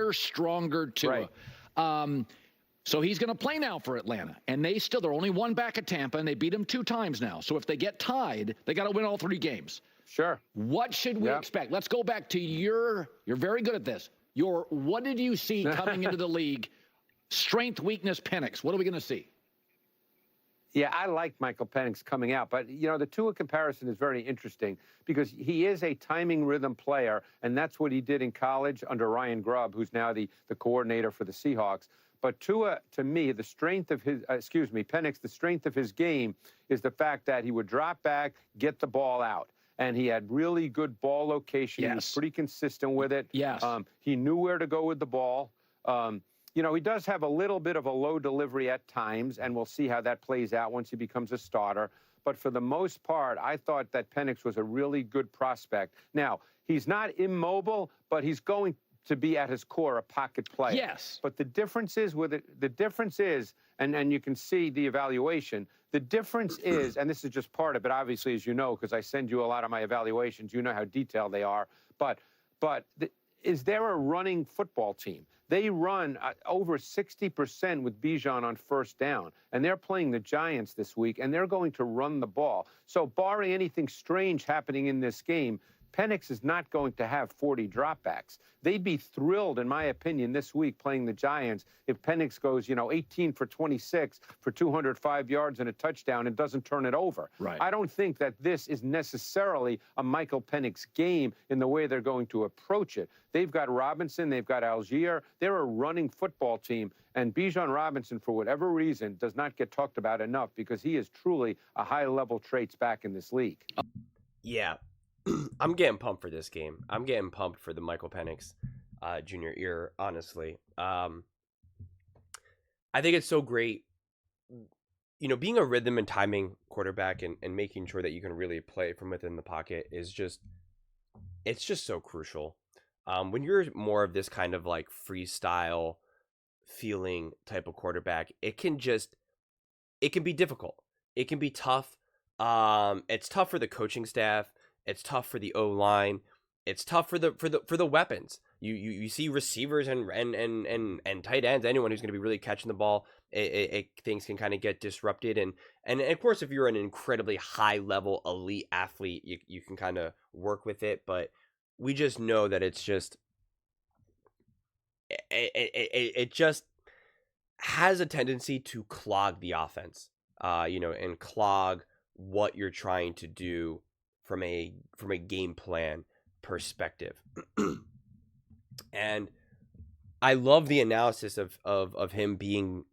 bigger, stronger Tua. Right. So he's going to play now for Atlanta. And they're only one back at Tampa, and they beat him 2 times now. So if they get tied, they got to win all 3 games. Sure. What should we expect? Let's go back to you're very good at this. What did you see coming into the league? Strength, weakness, Penix. What are we going to see? Yeah, I like Michael Penix coming out, but, the Tua comparison is very interesting because he is a timing rhythm player, and that's what he did in college under Ryan Grubb, who's now the coordinator for the Seahawks. But Tua, to me, the strength of his, Penix, the strength of his game is the fact that he would drop back, get the ball out. And he had really good ball location. Yes. He was pretty consistent with it. Yes. He knew where to go with the ball. He does have a little bit of a low delivery at times, and we'll see how that plays out once he becomes a starter. But for the most part, I thought that Penix was a really good prospect. Now, he's not immobile, but he's going to be at his core a pocket player. Yes. But the difference is, and you can see the evaluation, the difference is, and this is just part of it, obviously, as you know, because I send you a lot of my evaluations, you know how detailed they are, is there a running football team? They run over 60% with Bijan on first down, and they're playing the Giants this week, and they're going to run the ball. So barring anything strange happening in this game, Penix is not going to have 40 dropbacks. They'd be thrilled, in my opinion, this week playing the Giants if Penix goes, 18 for 26 for 205 yards and a touchdown and doesn't turn it over. Right. I don't think that this is necessarily a Michael Penix game in the way they're going to approach it. They've got Robinson, they've got Algier. They're a running football team. And Bijan Robinson, for whatever reason, does not get talked about enough because he is truly a high-level traits back in this league. Yeah. I'm getting pumped for this game. I'm getting pumped for the Michael Penix Jr. era, honestly. I think it's so great, being a rhythm and timing quarterback and making sure that you can really play from within the pocket is just so crucial. When you're more of this kind of like freestyle feeling type of quarterback, it can be difficult. It can be tough. It's tough for the coaching staff. It's tough for the O-line. It's tough for the weapons. You see receivers and tight ends, anyone who's going to be really catching the ball, things can kind of get disrupted. And of course, if you're an incredibly high level elite athlete, you can kind of work with it. But we just know that it just has a tendency to clog the offense, and clog what you're trying to do from a game plan perspective. And I love the analysis of him being,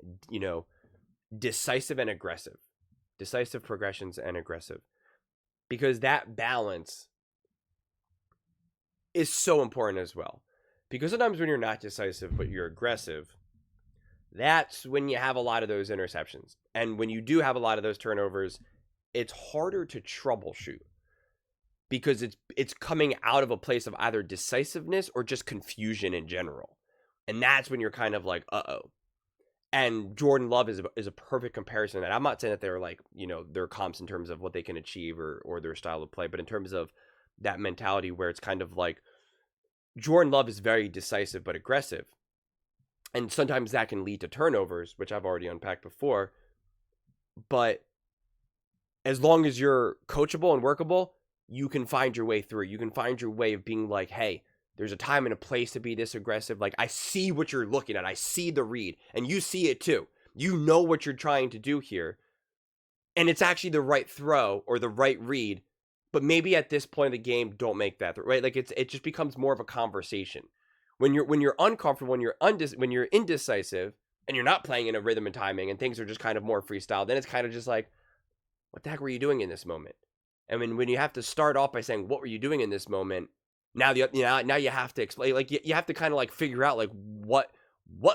decisive and aggressive. Decisive progressions and aggressive. Because that balance is so important as well. Because sometimes when you're not decisive but you're aggressive, that's when you have a lot of those interceptions. And when you do have a lot of those turnovers, it's harder to troubleshoot. Because it's coming out of a place of either decisiveness or just confusion in general. And that's when you're kind of like, uh-oh. And Jordan Love is a perfect comparison. And I'm not saying that they're like, they're comps in terms of what they can achieve or their style of play, but in terms of that mentality where it's kind of like Jordan Love is very decisive but aggressive. And sometimes that can lead to turnovers, which I've already unpacked before. But as long as you're coachable and workable, you can find your way through. You can find your way of being like, hey, there's a time and a place to be this aggressive. Like, I see what you're looking at. I see the read. And you see it too. You know what you're trying to do here. And it's actually the right throw or the right read. But maybe at this point of the game, don't make that, right? Like, it just becomes more of a conversation. When you're uncomfortable, when you're indecisive, and you're not playing in a rhythm and timing, and things are just kind of more freestyle, then it's kind of just like, what the heck were you doing in this moment? And when you have to start off by saying, what were you doing in this moment? Now you have to explain, like you have to kind of like figure out like what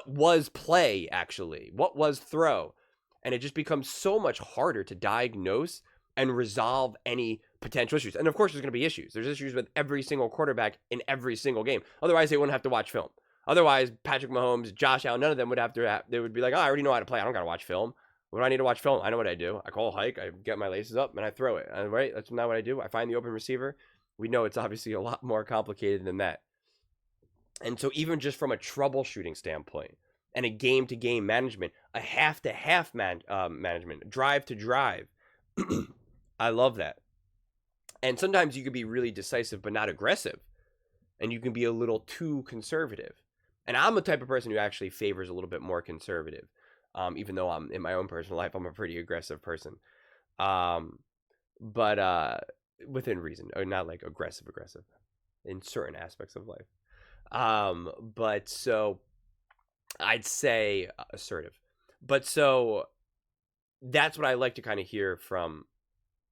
was play actually, what was throw, and it just becomes so much harder to diagnose and resolve any potential issues. And of course, there's going to be issues. There's issues with every single quarterback in every single game. Otherwise, they wouldn't have to watch film. Otherwise, Patrick Mahomes, Josh Allen, none of them would have to. They would be like, oh, I already know how to play. I don't got to watch film. What do I need to watch film? I know what I do. I call a hike. I get my laces up and I throw it. Right? That's not what I do. I find the open receiver. We know it's obviously a lot more complicated than that. And so even just from a troubleshooting standpoint and a game-to-game management, a half-to-half management, drive-to-drive, I love that. And sometimes you can be really decisive but not aggressive, and you can be a little too conservative. And I'm the type of person who actually favors a little bit more conservative, even though I'm in my own personal life, I'm a pretty aggressive person. But within reason, or not like aggressive in certain aspects of life. But so I'd say assertive. But so that's what I like to kind of hear from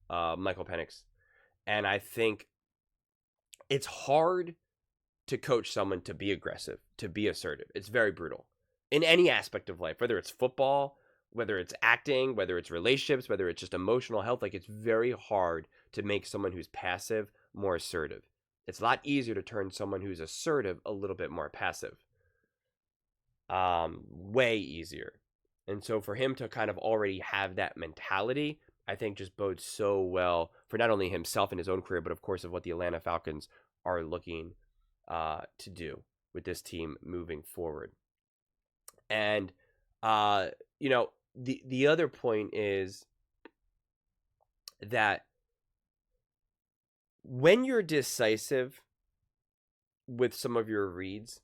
Michael Penix. And I think it's hard to coach someone to be aggressive, to be assertive. It's very brutal in any aspect of life, whether it's football, whether it's acting, whether it's relationships, whether it's just emotional health. Like, it's very hard to make someone who's passive more assertive. It's a lot easier to turn someone who's assertive a little bit more passive. Way easier. And so for him to kind of already have that mentality, I think just bodes so well for not only himself and his own career, but of course of what the Atlanta Falcons are looking to do with this team moving forward. And, you know, the other point is that when you're decisive with some of your reads,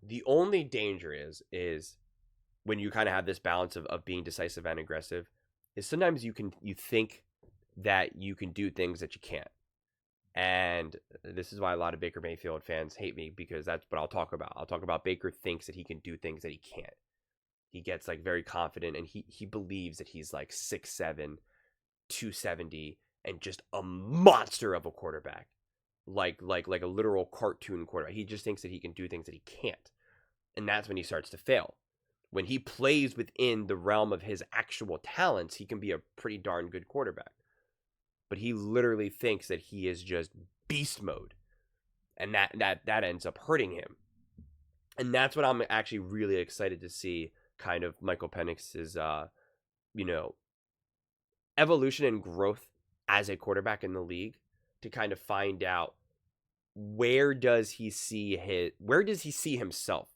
the only danger is when you kind of have this balance of being decisive and aggressive, is sometimes you think that you can do things that you can't. And this is why a lot of Baker Mayfield fans hate me, because that's what I'll talk about. I'll talk about Baker thinks that he can do things that he can't. He gets like very confident, and he believes that he's like 6'7", 270, and just a monster of a quarterback. Like a literal cartoon quarterback. He just thinks that he can do things that he can't. And that's when he starts to fail. When he plays within the realm of his actual talents, he can be a pretty darn good quarterback. But he literally thinks that he is just beast mode. And that ends up hurting him. And that's what I'm actually really excited to see, kind of Michael Penix's evolution and growth as a quarterback in the league, to kind of find out where does he see himself.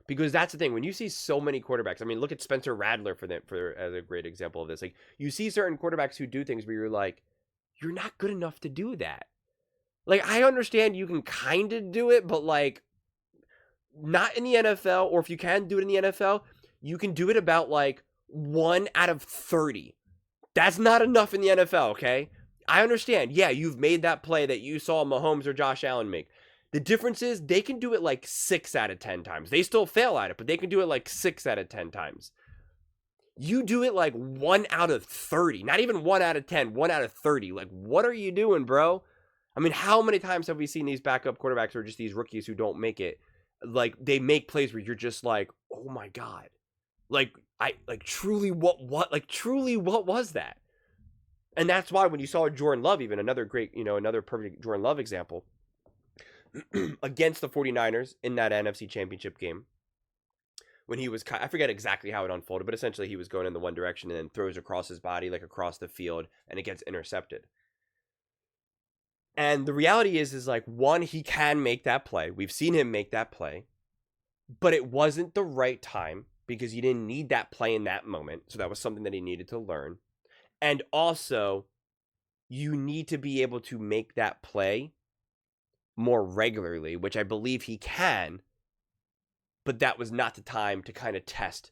Because that's the thing, when you see so many quarterbacks, I mean, look at Spencer Rattler for as a great example of this. Like, you see certain quarterbacks who do things where you're like, you're not good enough to do that. Like, I understand you can kind of do it, but like, not in the NFL. Or if you can do it in the NFL, you can do it about like 1 out of 30. That's not enough in the NFL, okay? I understand. Yeah, you've made that play that you saw Mahomes or Josh Allen make. The difference is they can do it like 6 out of 10 times. They still fail at it, but they can do it like 6 out of 10 times. You do it like 1 out of 30. Not even 1 out of 10, 1 out of 30. Like, what are you doing, bro? I mean, how many times have we seen these backup quarterbacks or just these rookies who don't make it? Like, they make plays where you're just like, oh my God. Truly, what was that? And that's why when you saw Jordan Love, even another perfect Jordan Love example, against the 49ers in that NFC Championship game, when he was, I forget exactly how it unfolded, but essentially he was going in the one direction and then throws across his body, like across the field, and it gets intercepted. And the reality is like, one, he can make that play. We've seen him make that play, but it wasn't the right time because he didn't need that play in that moment. So that was something that he needed to learn. And also, you need to be able to make that play more regularly, which I believe he can, but that was not the time to kind of test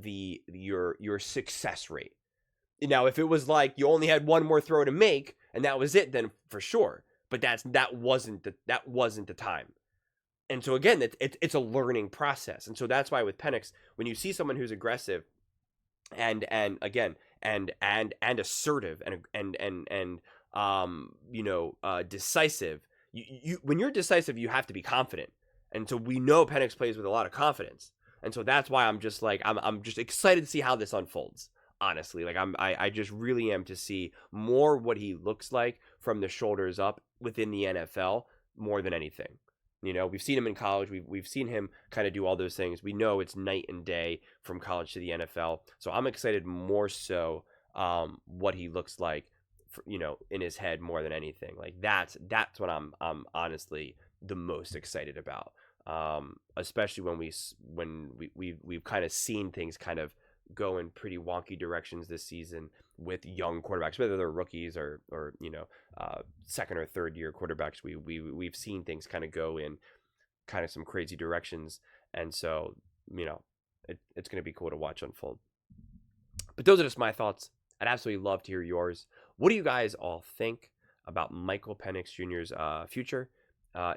your success rate. Now, if it was like you only had one more throw to make and that was it, then for sure. But that wasn't the time. And so again, it's a learning process. And so that's why with Penix, when you see someone who's aggressive and assertive and decisive, you when you're decisive, you have to be confident. And so we know Penix plays with a lot of confidence. And so that's why I'm just like, I'm just excited to see how this unfolds. Honestly, like I just really am to see more what he looks like from the shoulders up within the NFL more than anything. You know, we've seen him in college. We've seen him kind of do all those things. We know it's night and day from college to the NFL. So I'm excited more so what he looks like, in his head more than anything. Like that's what I'm honestly the most excited about, especially when we've kind of seen things kind of go in pretty wonky directions this season with young quarterbacks, whether they're rookies or second or third year quarterbacks. We've seen things kind of go in kind of some crazy directions, and so it's going to be cool to watch unfold. But those are just my thoughts. I'd absolutely love to hear yours. What do you guys all think about Michael Penix Jr.'s future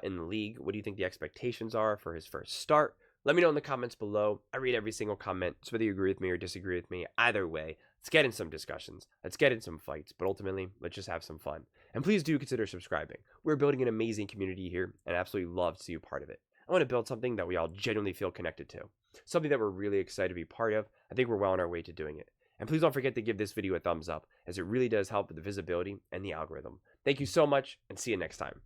in the league? What do you think the expectations are for his first start? Let me know in the comments below. I read every single comment, so whether you agree with me or disagree with me, either way, let's get in some discussions. Let's get in some fights, but ultimately, let's just have some fun. And please do consider subscribing. We're building an amazing community here, and I absolutely love to see you part of it. I want to build something that we all genuinely feel connected to, something that we're really excited to be part of. I think we're well on our way to doing it. And please don't forget to give this video a thumbs up, as it really does help with the visibility and the algorithm. Thank you so much, and see you next time.